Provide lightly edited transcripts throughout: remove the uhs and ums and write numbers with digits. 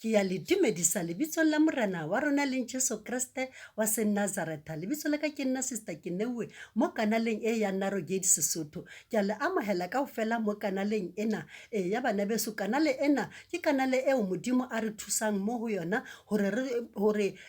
ke ya le dumedisa lebitso la morena wa rona leng Jesu Kriste wa Nazareta. Lebitso la ka ke nna Sister Nwii mo kanaleng e ya Narrowgate Sesotho. Ke a le amohela kaofela mo kanaleng ena ya bana beso. Kanale ena ke kanale eo Modimo a re thusang mo ho yona hore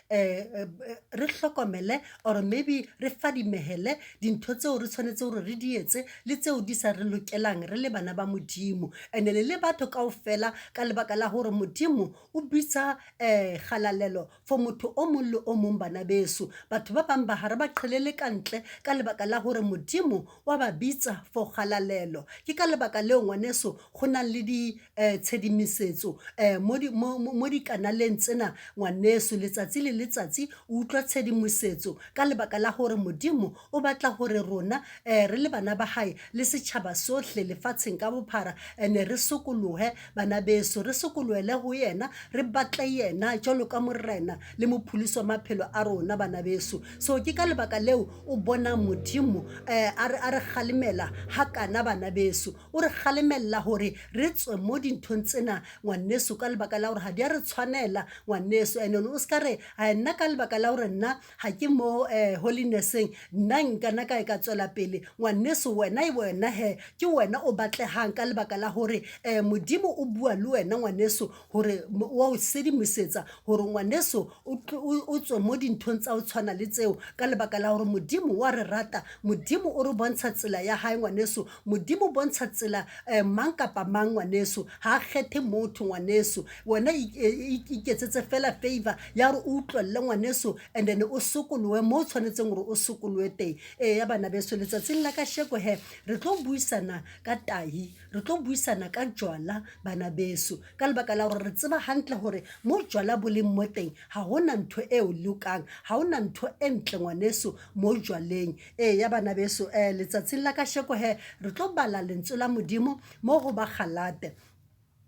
re hlokomele or maybe re fadimehele dintho tseo re tshwanetse hore re di etse le tseo di sa re lokelang re le bana ba Modimo. Ene le batho kaofela ka lebaka la hore Modimo o bitsa kgalalelo for motho o mong le o mong bana beso. Batho ba bang ba hare ba qhelele kantle ka lebaka la hore Modimo wa ba bitsa for kgalalelo. Ke ka lebaka leo ngwaneso go nang le di tshedimisetso mo di kanaleng tsena ngwaneso letsatsi le letsatsi o utlwa tshedimosetso ka lebaka la hore Modimo o batla hore rona re le bana ba hae le setjhaba sohle lefatsheng ka bophara ene re sokolohe bana beso, re sokolohele ho yena, re batle yena jwalo ka morena le mopholosi wa maphelo a rona bana beso. So ke ka lebaka leo o bona Modimo a re kgalemela hakana bana beso, o re kgalemela hore re tswe mo dinthong tsena ngwaneso ka lebaka la hore ha di a re tshwanela ngwaneso. Ene o ska re a nna ka lebaka la hore nna ha ke mo holinesseng nna nkana ka tswela pele ngwaneso. Wena he ke wena o batlehang ka lebaka la hore Modimo o bua le wena ngwaneso hore wa o sedimosetsa hore ngwaneso o tswe mo dinthong tsa o tshwana le tseo ka lebaka la hore Modimo wa re rata. Modimo o re bontsha tsela ya hae ngwaneso. Modimo bontsha tsela mang kapa mang ngwaneso, ha kgethe motho ngwaneso. Wena iketsetse fela favor ya re o utlwelle ngwaneso and then o sokolohe mo tshwanetseng hore o sokolohe teng. Ya bana beso letsatsing la ka sheko he re tlo buisana ka tahi, re tlo buisana ka jwala bana beso ka lebaka la hore re tseba hantle hore mo jwala bo leng mo teng ha hona ntho e o lokang, ha hona ntho e ntle ngwaneso mo jwaleng. Ya bana beso letsatsing la ka sheko he re tlo bala lentswe la Modimo mo go ba Galate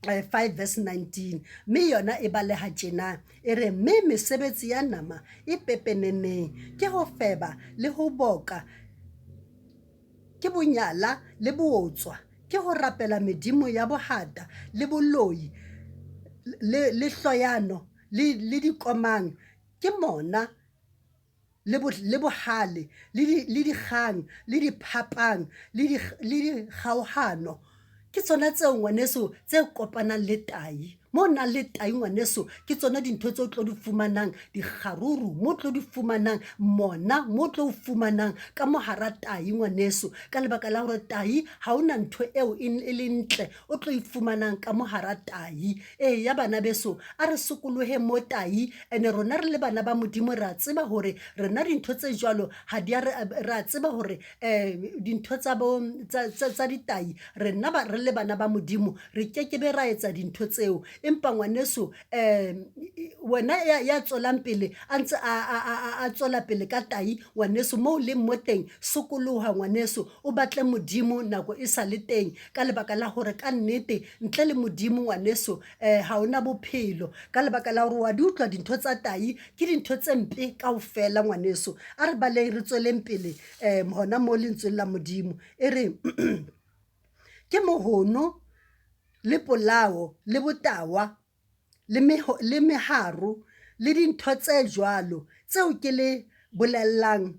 5 verse 19 mme yona e baleha tjena e re mme mesebetsi ya nama e pepeneneng ke ho feba le ho boka, ke bonyala le bootswa, ke ho rapela medimo ya bohata le boloi le hloyano le dikomang, ke mona le bohale le dikgang le diphapang le dikgaohano. Ke tsona tseo ngwaneso tse kopanang le tahi mo na le tahi ngwaneso. Ke tsona dintho tse o tlo di fumanang dikgaruru mo tlo di fumanang mona mo tlo fumanang ka mohara tahi ngwaneso ka lebaka la hore tahi ha ona ntho eo e le ntle o tlo e fumanang ka mohara tahi. Ya bana beso a re sokolohe mo tahi ene rona re le bana ba Modimo ra tseba hore rena dintho tse jwalo ha di ra tseba hore dintho tsa ditahi rena ba re le bana ba Modimo re kekebe ra etsa dintho tseo. Empa ngwaneso wena ya tswelang pele a ntse a tswela pele ka tahi ngwaneso mo leng mo teng sokoloha ngwaneso o batle Modimo nako e sa le teng ka lebaka la hore ka nnete ntle le Modimo ngwaneso ha ona bophelo ka lebaka la hore wa di utlwa dintho tsa tahi ke dintho tse mpe kaofela ngwaneso. A re baleng re tsweleng pele hona mo lentsweng la Modimo e re ke mohono le polao le botawa le meharo le dintho tse jwalo tseo ke le bolellang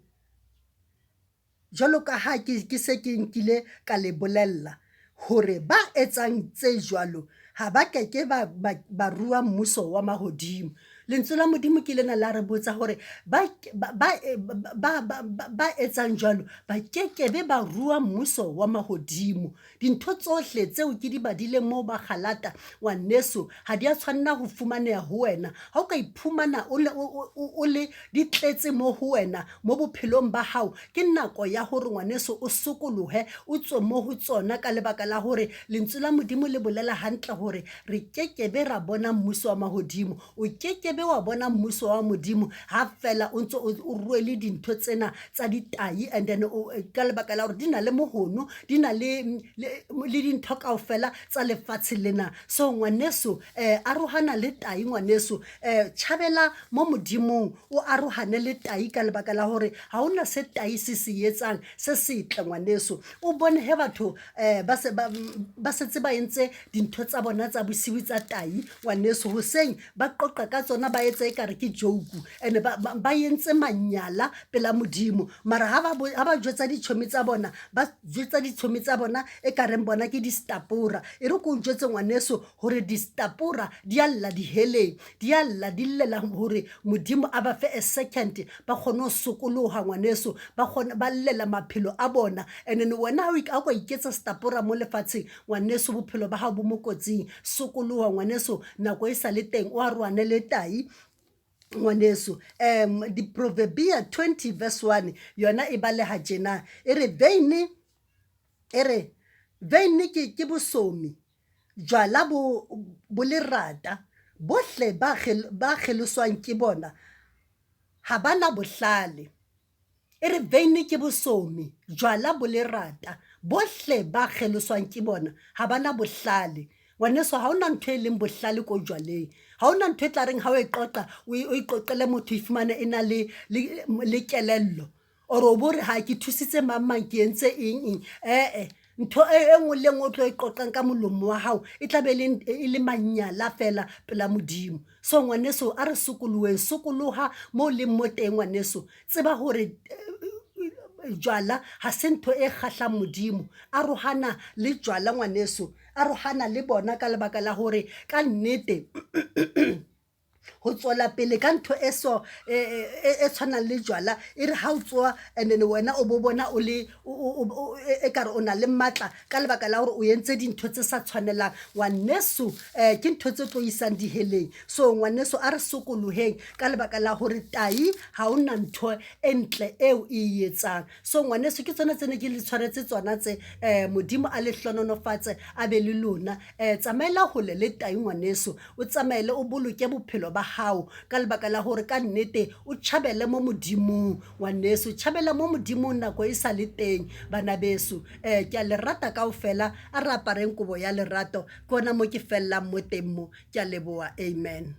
jwalo ka ha ke se ke nkile ka le bolella hore ba etsang tse jwalo ha ba keke ba rua mmuso wa mahodimo. Lentswe la Modimo ke lena la re botsa hore ba etsang jwalo ba kekebe ba rua mmuso wa mahodimo. Dintho tsohle tseo ke di badile mo ba Galata ngwaneso ha di a tshwanela ho fumaneha ho wena. Ha o ka iphumana o le di tletse mo ho wena mo bophelong ba hao, ke nako ya hore ngwaneso o sokolohe o tswe mo ho tsona ka lebaka la hore lentswe la Modimo le bolela hantle hore re kekebe ra bona mmuso wa mahodimo. O kekebe kebe wa bona mmuso wa modimo ha fela o ntse o rwele dintho tsena tsa ditai, and then ka lebaka la hore di na le mohono, di na le dintho kaofela tsa lefatshe lena. So ngwaneso arohana le tai ngwaneso, tjhabela mo modimong, o arohane le tai ka lebaka la hore ha hona se tai se etsang se setle ngwaneso. O bone he batho ba setse ba entse dintho tsa bona tsa bosibi tsa tai ngwaneso, hoseng ba qoqa ka tsona ba etsa ekare ke joke, and ba entse manyala pela modimo. Mara ha ba jwetsa ditshomi tsa bona, ba jwetsa ditshomi tsa bona e ka reng bona ke distapura. E re ko jwetse ngwaneso hore distapura di alla diheleng, di alla di llela hore modimo a ba fe a second ba kgone ho sokoloha ngwaneso, ba llela maphelo a bona. And then wena ha o iketsa stapura mo lefatsheng ngwaneso, bophelo ba hao bo mo kotsing. Sokoloha ngwaneso, nako e sa le teng, o arohane le tai ngwaneso. Di Proverbia 20 verse 1 yona e baleha tjena, e re veine ke bosomi, jwala bo lerata, bohle ba kgeloswang ke bona ha bana bohlale. E re veine ke bosomi, jwala bo lerata, bohle ba kgeloswang ke bona ha bana bohlale. Ngwaneso ha hona ntho e leng bohlale ko jwaleng, ha hona ntho e tla reng ha o e qoqa o iqoqele motho ifumane e na le kelello, or o bore ha ke thusitse mang ke entse eng. Ntho e nngwe le nngwe o tlo e qoqang ka molomo wa hao e tla be e le manyala fela pela modimo. So ngwaneso a re sokoloha mo leng mo teng ngwaneso, tseba hore jwala ha se ntho e kgahlang modimo. Arohana le jwala ngwaneso, arohana le bona ka lebaka la hore ka nnete ho tswela pele ka ntho e tshwanang le jwala e re ha o tsoa, and then wena o bo bona o le e kare o na le matla ka lebaka la hore o entse dintho tse sa tshwanelang ngwaneso. Ke ntho tse tlo isang diheleng. So ngwaneso a re sokoloheng ka lebaka la hore tai ha hona ntho e ntle eo e etsang. So ngwaneso ke tsona tsene ke le tshwaretse tsona tse, modimo a le hlononofatse a be le lona. Tsamaela hole le tai ngwaneso, o tsamaele o boloke bophelo ba hao ka lebaka la hore ka nnete o tjhabele mo modimong ngwaneso, tjhabela mo modimong nako e sa le teng bana beso. Ke a le rata kaofela, a re apareng kobo ya lerato, ke ona mo ke fellang mo teng mo. Ke a leboha, amen.